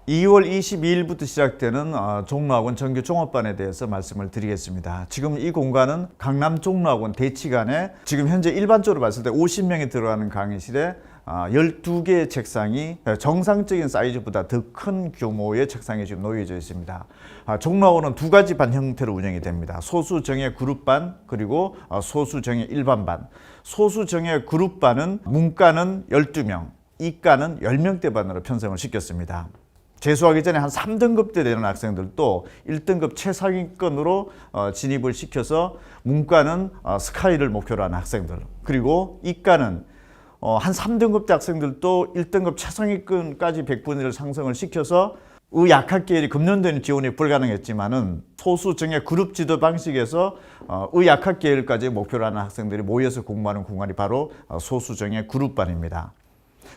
2월 22일부터 시작되는 종로학원 정규 종합반에 대해서 말씀을 드리겠습니다. 지금 이 공간은 강남 종로학원 대치관에 지금 현재 일반적으로 봤을 때 50명이 들어가는 강의실에 12개의 책상이 정상적인 사이즈보다 더 큰 규모의 책상이 지금 놓여져 있습니다. 종로학원은 두 가지 반 형태로 운영이 됩니다. 소수정예 그룹반 그리고 소수정예 일반반. 소수정예 그룹반은 문과는 12명, 이과는 10명대 반으로 편성을 시켰습니다. 재수하기 전에 한 3등급 때 되는 학생들도 1등급 최상위권으로 진입을 시켜서 문과는 스카이를 목표로 하는 학생들, 그리고 이과는 한 3등급 대 학생들도 1등급 최상위권까지 100분위를 상승을 시켜서 의약학계열이 금년도에는 지원이 불가능했지만은 소수정예 그룹 지도 방식에서 의약학계열까지 목표로 하는 학생들이 모여서 공부하는 공간이 바로 소수정예 그룹반입니다.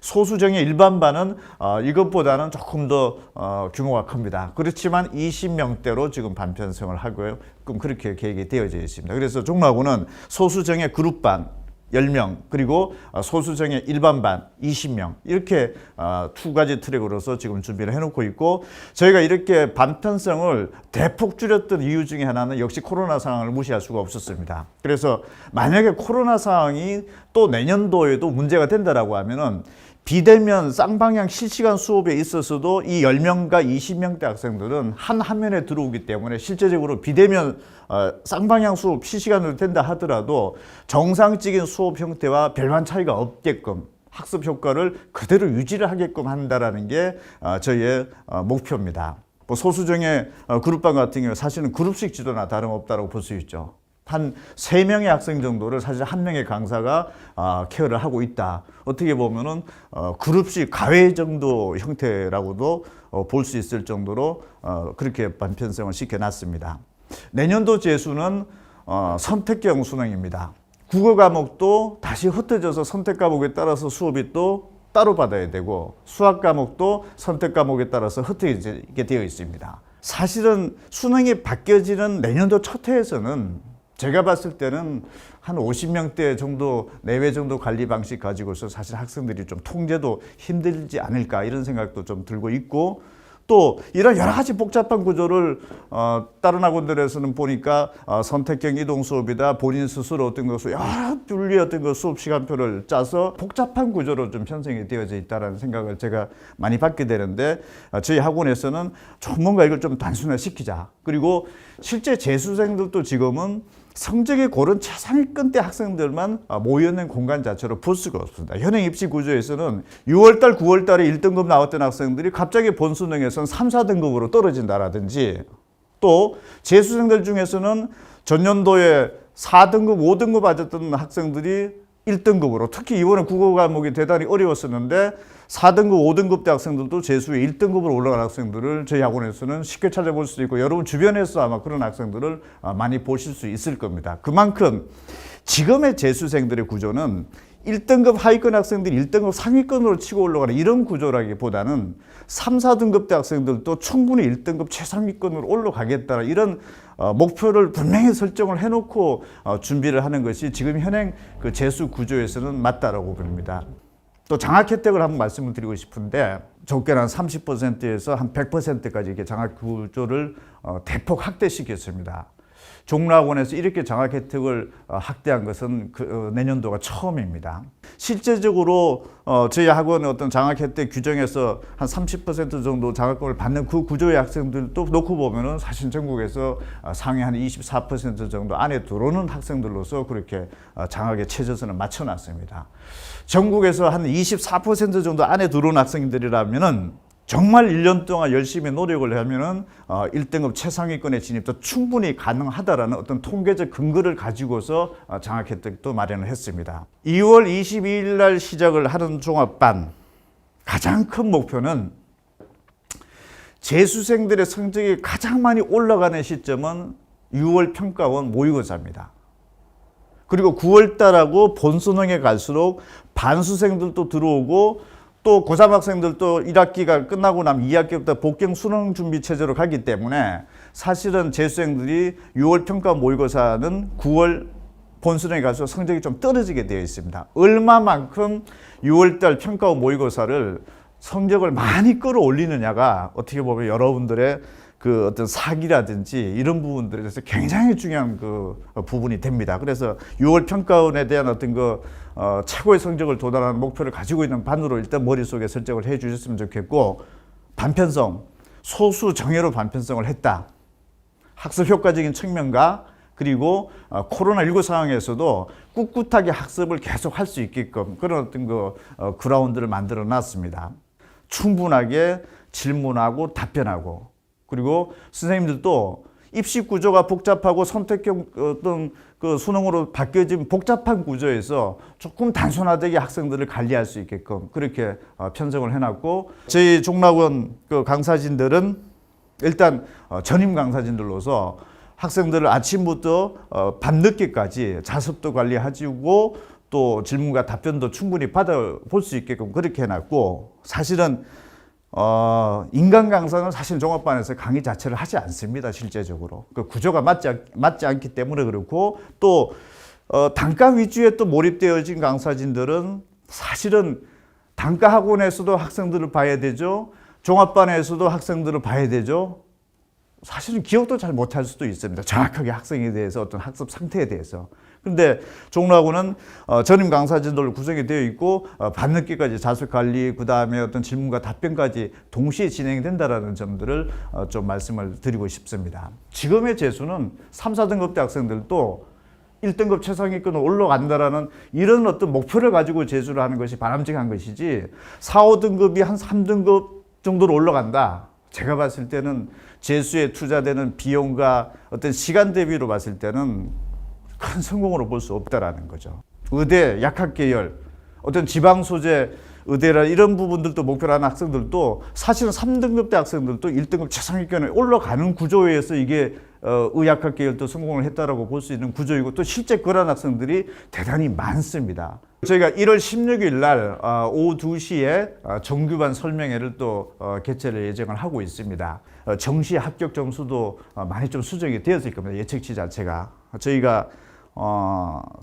소수정예 일반반은 이것보다는 조금 더 규모가 큽니다. 그렇지만 20명대로 지금 반 편성을 하고요. 그렇게 계획이 되어져 있습니다. 그래서 종로학원은 소수정예 그룹반 10명 그리고 소수정예 일반반 20명 이렇게 두 가지 트랙으로서 지금 준비를 해놓고 있고, 저희가 이렇게 반 편성을 대폭 줄였던 이유 중에 하나는 역시 코로나 상황을 무시할 수가 없었습니다. 그래서 만약에 코로나 상황이 또 내년도에도 문제가 된다라고 하면은 비대면 쌍방향 실시간 수업에 있어서도 이 10명과 20명대 학생들은 한 화면에 들어오기 때문에 실제적으로 비대면 쌍방향 수업 실시간으로 된다 하더라도 정상적인 수업 형태와 별반 차이가 없게끔 학습 효과를 그대로 유지를 하게끔 한다라는 게 저희의 목표입니다. 뭐 소수정예 그룹반 같은 경우 사실은 그룹식 지도나 다름없다고 볼 수 있죠. 한 3명의 학생 정도를 사실 한 명의 강사가 케어를 하고 있다. 어떻게 보면은 그룹식 과외 정도 형태라고도 볼 수 있을 정도로 그렇게 반편성을 시켜놨습니다. 내년도 재수는 선택형 수능입니다. 국어 과목도 다시 흩어져서 선택 과목에 따라서 수업이 또 따로 받아야 되고, 수학 과목도 선택 과목에 따라서 흩어지게 되어 있습니다. 사실은 수능이 바뀌어지는 내년도 첫 해에서는 제가 봤을 때는 한 50명대 정도 내외 정도 관리 방식 가지고서 사실 학생들이 좀 통제도 힘들지 않을까 이런 생각도 좀 들고 있고, 또 이런 여러 가지 복잡한 구조를 다른 학원들에서는 보니까 선택형 이동 수업이다, 본인 스스로 어떤 것을 여러 분류의 어떤 그 수업 시간표를 짜서 복잡한 구조로 좀 편성이 되어져 있다는 생각을 제가 많이 받게 되는데, 저희 학원에서는 좀 뭔가 이걸 좀 단순화시키자. 그리고 실제 재수생들도 지금은 성적이 고른 최상위권대 학생들만 모여있는 공간 자체로 볼 수가 없습니다. 현행 입시 구조에서는 6월달, 9월달에 1등급 나왔던 학생들이 갑자기 본수능에서는 3, 4등급으로 떨어진다라든지, 또 재수생들 중에서는 전년도에 4등급, 5등급 맞았던 학생들이 1등급으로, 특히 이번에 국어 과목이 대단히 어려웠었는데 4등급, 5등급 대 학생들도 재수에 1등급으로 올라간 학생들을 저희 학원에서는 쉽게 찾아볼 수 있고, 여러분 주변에서 아마 그런 학생들을 많이 보실 수 있을 겁니다. 그만큼 지금의 재수생들의 구조는 1등급 하위권 학생들이 1등급 상위권으로 치고 올라가는 이런 구조라기보다는 3, 4등급 대 학생들도 충분히 1등급 최상위권으로 올라가겠다는 이런 목표를 분명히 설정을 해놓고 준비를 하는 것이 지금 현행 그 재수 구조에서는 맞다라고 봅니다. 또 장학 혜택을 한번 말씀을 드리고 싶은데, 적게는 한 30%에서 한 100%까지 이렇게 장학 구조를 대폭 확대시켰습니다. 종로학원에서 이렇게 장학 혜택을 확대한 것은 내년도가 처음입니다. 실제적으로 저희 학원의 어떤 장학 혜택 규정에서 한 30% 정도 장학금을 받는 그 구조의 학생들도 놓고 보면은 사실 전국에서 상위 한 24% 정도 안에 들어오는 학생들로서 그렇게 장학의 최저선을 맞춰놨습니다. 전국에서 한 24% 정도 안에 들어온 학생들이라면은 정말 1년 동안 열심히 노력을 하면은 1등급 최상위권에 진입도 충분히 가능하다라는 어떤 통계적 근거를 가지고서 장학 혜택도 마련을 했습니다. 2월 22일 날 시작을 하는 종합반, 가장 큰 목표는 재수생들의 성적이 가장 많이 올라가는 시점은 6월 평가원 모의고사입니다. 그리고 9월 달하고 본수능에 갈수록 반수생들도 들어오고, 또 고3 학생들도 1학기가 끝나고 나면 2학기부터 복경 수능 준비 체제로 가기 때문에 사실은 재수생들이 6월 평가 모의고사는 9월 본수능에 가서 성적이 좀 떨어지게 되어 있습니다. 얼마만큼 6월달 평가 모의고사를 성적을 많이 끌어올리느냐가 어떻게 보면 여러분들의 그 어떤 사기라든지 이런 부분들에 대해서 굉장히 중요한 그 부분이 됩니다. 그래서 6월 평가원에 대한 어떤 그 최고의 성적을 도달하는 목표를 가지고 있는 반으로 일단 머릿속에 설정을 해 주셨으면 좋겠고, 반편성, 소수 정예로 반편성을 했다. 학습 효과적인 측면과 그리고 코로나19 상황에서도 꿋꿋하게 학습을 계속 할 수 있게끔 그런 어떤 그 그라운드를 만들어 놨습니다. 충분하게 질문하고 답변하고, 그리고 선생님들도 입시 구조가 복잡하고 선택형 어떤 그 수능으로 바뀌어진 복잡한 구조에서 조금 단순하게 학생들을 관리할 수 있게끔 그렇게 편성을 해놨고, 저희 종락원 그 강사진들은 일단 전임 강사진들로서 학생들을 아침부터 밤늦게까지 자습도 관리해주고 또 질문과 답변도 충분히 받아볼 수 있게끔 그렇게 해놨고, 사실은 인간 강사는 사실 종합반에서 강의 자체를 하지 않습니다. 실제적으로 그 구조가 맞지 않기 때문에 그렇고, 또 단과 위주에 또 몰입되어진 강사진들은 사실은 단과 학원에서도 학생들을 봐야 되죠. 종합반에서도 학생들을 봐야 되죠. 사실은 기억도 잘 못할 수도 있습니다. 정확하게 학생에 대해서 어떤 학습 상태에 대해서. 근데 종락원은 전임 강사진들로 구성이 되어 있고 밤늦게까지 자습 관리, 그 다음에 어떤 질문과 답변까지 동시에 진행된다라는 점들을 좀 말씀을 드리고 싶습니다. 지금의 재수는 3, 4등급대 학생들도 1등급 최상위권으로 올라간다라는 이런 어떤 목표를 가지고 재수를 하는 것이 바람직한 것이지, 4, 5등급이 한 3등급 정도로 올라간다. 제가 봤을 때는 재수에 투자되는 비용과 어떤 시간 대비로 봤을 때는 큰 성공으로 볼 수 없다라는 거죠. 의대, 약학계열, 어떤 지방 소재 의대라 이런 부분들도 목표로 하는 학생들도 사실은 3등급대 학생들도 1등급 최상위권에 올라가는 구조에서 이게 의학학 계열도 성공을 했다라고 볼 수 있는 구조이고, 또 실제 그런 학생들이 대단히 많습니다. 저희가 1월 16일 날 오후 2시에 정규반 설명회를 또 개최를 예정을 하고 있습니다. 정시 합격 점수도 많이 좀 수정이 되었을 겁니다. 예측치 자체가. 저희가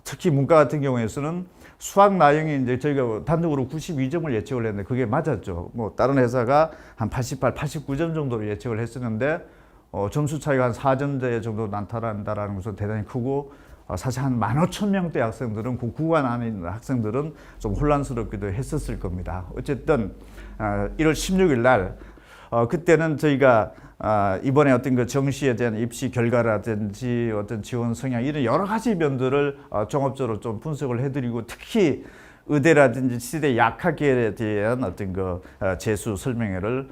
특히 문과 같은 경우에서는 수학 나형이 이제 저희가 단독으로 92점을 예측을 했는데 그게 맞았죠. 뭐 다른 회사가 한 88, 89점 정도로 예측을 했었는데 점수 차이가 한 4점대 정도 나타난다라는 것은 대단히 크고, 사실 한 15,000명대 학생들은 그 구간 안에 있는 학생들은 좀 혼란스럽기도 했었을 겁니다. 어쨌든 1월 16일 날 그때는 저희가 이번에 어떤 그 정시에 대한 입시 결과라든지 어떤 지원 성향 이런 여러 가지 면들을 종합적으로 좀 분석을 해드리고, 특히 의대라든지 치대 약학계에 대한 어떤 그 재수 설명회를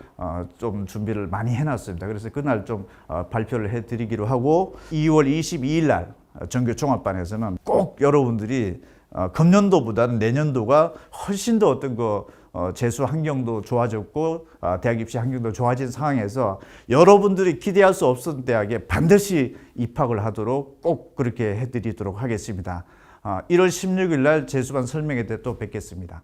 좀 준비를 많이 해놨습니다. 그래서 그날 좀 발표를 해드리기로 하고, 2월 22일 날 전교 종합반에서는 꼭 여러분들이 금년도보다는 내년도가 훨씬 더 어떤 그 재수 환경도 좋아졌고 대학 입시 환경도 좋아진 상황에서 여러분들이 기대할 수 없었던 대학에 반드시 입학을 하도록 꼭 그렇게 해드리도록 하겠습니다. 1월 16일 날 재수반 설명회 때 또 뵙겠습니다.